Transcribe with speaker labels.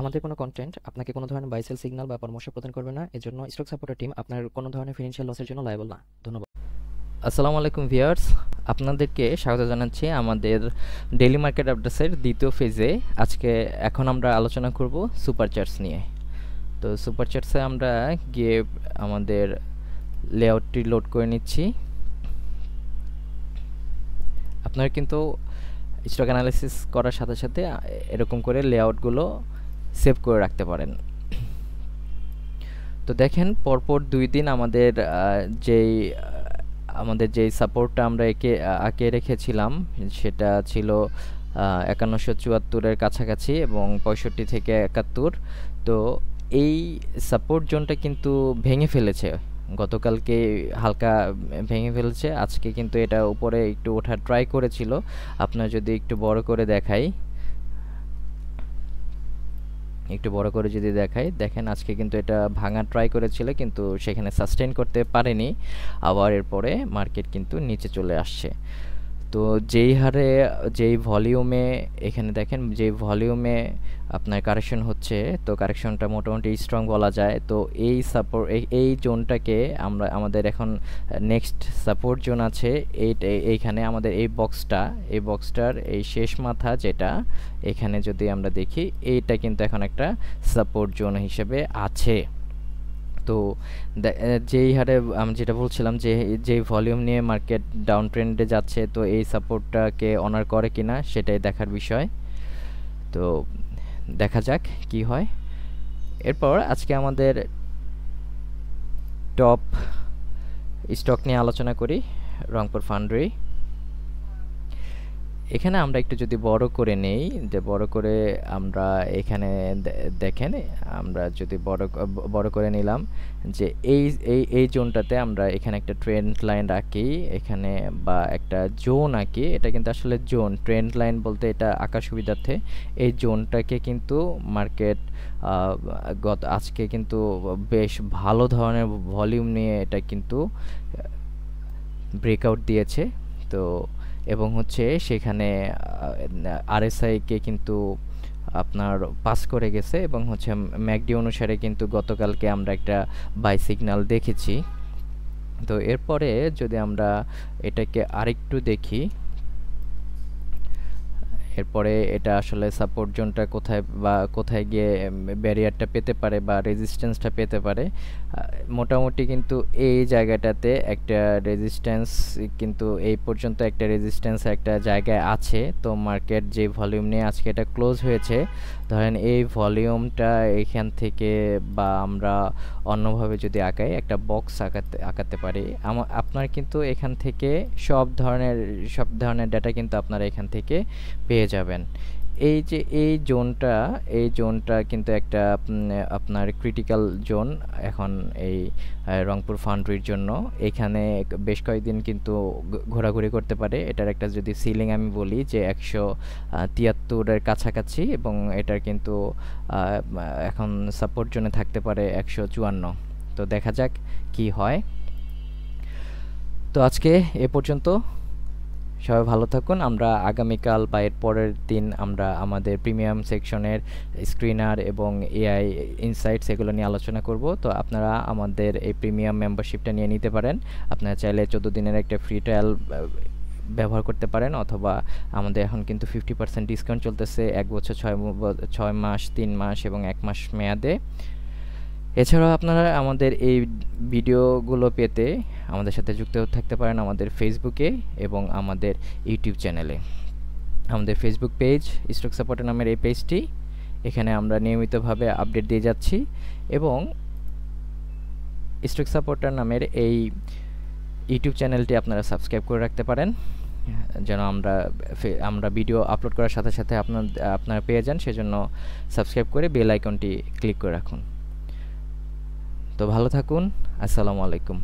Speaker 1: আমাদের কোনো কন্টেন্ট আপনাকে কোনো ধরনের বাই সেল সিগন্যাল বা পরামর্শ প্রদান করবে না। এজন্য স্টক সাপোর্টার টিম আপনার কোনো ধরনের ফিনান্সিয়াল লসের জন্য লায়াবল না। ধন্যবাদ।
Speaker 2: আসসালামু আলাইকুম ভিউয়ার্স, আপনাদেরকে স্বাগত জানাচ্ছি আমাদের ডেইলি মার্কেট আপডেটসের দ্বিতীয় ফেজে। এখন আমরা আলোচনা করব সুপার চার্টস নিয়ে। তো সুপার চার্টসে আমরা গিয়ে আমাদের লেআউটটি লোড করে নিচ্ছি। আপনারা কিন্তু স্টক অ্যানালাইসিস করার সাথে সাথে এরকম করে লেআউটগুলো সেভ করে রাখতে পারেন। তো দেখেন, পরপর 2 দিন যেই সাপোর্টটা আমরা আঁকে রেখেছিলাম সেটা ছিল 5174-এর কাছাকাছি এবং 65 থেকে 71। তো এই সাপোর্ট জোনটা কিন্তু ভেঙে ফেলেছে, গতকালকে হালকা ভেঙে ফেলেছে। আজকে কিন্তু এটা উপরে একটু ওঠার ট্রাই করেছিল। আপনার যদি একটু বড় করে দেখাই, দেখেন আজকে কিন্তু এটা ভাঙার ট্রাই করেছিল, কিন্তু সেখানে সাস্টেইন করতে পারেনি। আবার এরপরে মার্কেট কিন্তু নিচে চলে আসছে। তো যেই ভলিউমে এখানে দেখেন, যেই ভলিউমে আপনার কারেকশন হচ্ছে, তো কারেকশনটা মোটামুটি স্ট্রং বলা যায়। তো এই জোনটাকে আমাদের এখন নেক্সট সাপোর্ট জোন আছে এইখানে আমাদের এই বক্সটার এই শেষ মাথা যেটা, এখানে যদি আমরা দেখি এইটা কিন্তু এখন একটা সাপোর্ট জোন হিসেবে আছে। তো যেই হারে আমি যেটা বলছিলাম যে ভলিউম নিয়ে মার্কেট ডাউন ট্রেন্ডে যাচ্ছে, তো এই সাপোর্টটাকে অনার করে কিনা সেটাই দেখার বিষয়। তো দেখা যাক কি হয়। এরপর আজকে আমাদের টপ স্টক নিয়ে আলোচনা করি। রংপুর ফাউন্ড্রি, এখানে আমরা একটু যদি বড় করে নেই, যে বড় করে আমরা এখানে দেখেন, আমরা যদি বড় করে নিলাম যে এই জোনটাতে আমরা এখানে একটা ট্রেন্ড লাইন রাখি এখানে, বা একটা জোন আঁকি। এটা কিন্তু আসলে জোন, ট্রেন্ড লাইন বলতে এটা আঁকার সুবিধার্থে। এই জোনটাকে কিন্তু মার্কেট আজকে কিন্তু বেশ ভালো ধরনের ভলিউম নিয়ে এটা কিন্তু ব্রেকআউট দিয়েছে। তো এবং হচ্ছে সেখানে আরএসআইকে কিন্তু আপনার পাস করে গেছে, এবং হচ্ছে ম্যাকডি অনুসারে কিন্তু গতকালকে আমরা একটা বাই সিগন্যাল দেখেছি। তো এরপরে যদি আমরা এটাকে আরেকটু দেখি, এরপরে এটা আসলে সাপোর্ট জোনটা কোথায় গিয়ে ব্যারিয়ারটা পেতে পারে বা রেজিস্ট্যান্সটা পেতে পারে। মোটামুটি কিন্তু এই জায়গাটাতে একটা রেজিস্ট্যান্স, কিন্তু এই পর্যন্ত একটা রেজিস্ট্যান্স একটা জায়গায় আছে। তো মার্কেট যে ভলিউম নিয়ে আজকে এটা ক্লোজ হয়েছে, ধরেন এই ভলিউমটা এখান থেকে, বা আমরা অন্যভাবে যদি আঁকাই, একটা বক্স আঁকাতে পারি। আপনার কিন্তু এখান থেকে সব ধরনের ডাটা কিন্তু আপনারা এখান থেকে পেয়ে যাবেন। এই যে এই জোনটা কিন্তু একটা আপনার ক্রিটিক্যাল জোন এখন এই রংপুর ফাউন্ড্রির জন্য। এখানে বেশ কয়েকদিন কিন্তু ঘোরাঘুরি করতে পারে। এটার একটা যদি সিলিং আমি বলি যে 173-এর কাছাকাছি, এবং এটার কিন্তু এখন সাপোর্ট জোনে থাকতে পারে 154। তো দেখা যাক কি হয়। তো আজকে এ পর্যন্ত, সবাই ভালো থাকুন। আমরা আগামীকাল বা এর পরের দিন আমরা আমাদের প্রিমিয়াম সেকশনের স্ক্রিনার এবং এআই ইনসাইটস এগুলো নিয়ে আলোচনা করব। তো আপনারা আমাদের এই প্রিমিয়াম মেম্বারশিপটা নিয়ে নিতে পারেন। আপনারা চাইলে 14 দিনের একটা ফ্রি ট্রায়াল ব্যবহার করতে পারেন, অথবা আমাদের এখন কিন্তু 50% ডিসকাউন্ট চলতেছে 1 বছর 6 মাস 3 মাস এবং 1 মাস মেয়াদে। এছাড়াও আপনারা আমাদের এই ভিডিওগুলো পেতে আমাদের সাথে যুক্ত থাকতে পারেন আমাদের ফেসবুকে এবং আমাদের ইউটিউব চ্যানেলে। আমাদের ফেসবুক পেজ স্টক সাপোর্টার নামের এই পেজটি, এখানে আমরা নিয়মিতভাবে আপডেট দিয়ে যাচ্ছি, এবং স্টক সাপোর্টার নামের এই ইউটিউব চ্যানেলটি আপনারা সাবস্ক্রাইব করে রাখতে পারেন, যেন আমরা ভিডিও আপলোড করার সাথে সাথে আপনারা পেয়ে যান। সেজন্য সাবস্ক্রাইব করে বেল আইকনটি ক্লিক করে রাখুন। তো ভালো থাকুন। আসসালামু আলাইকুম।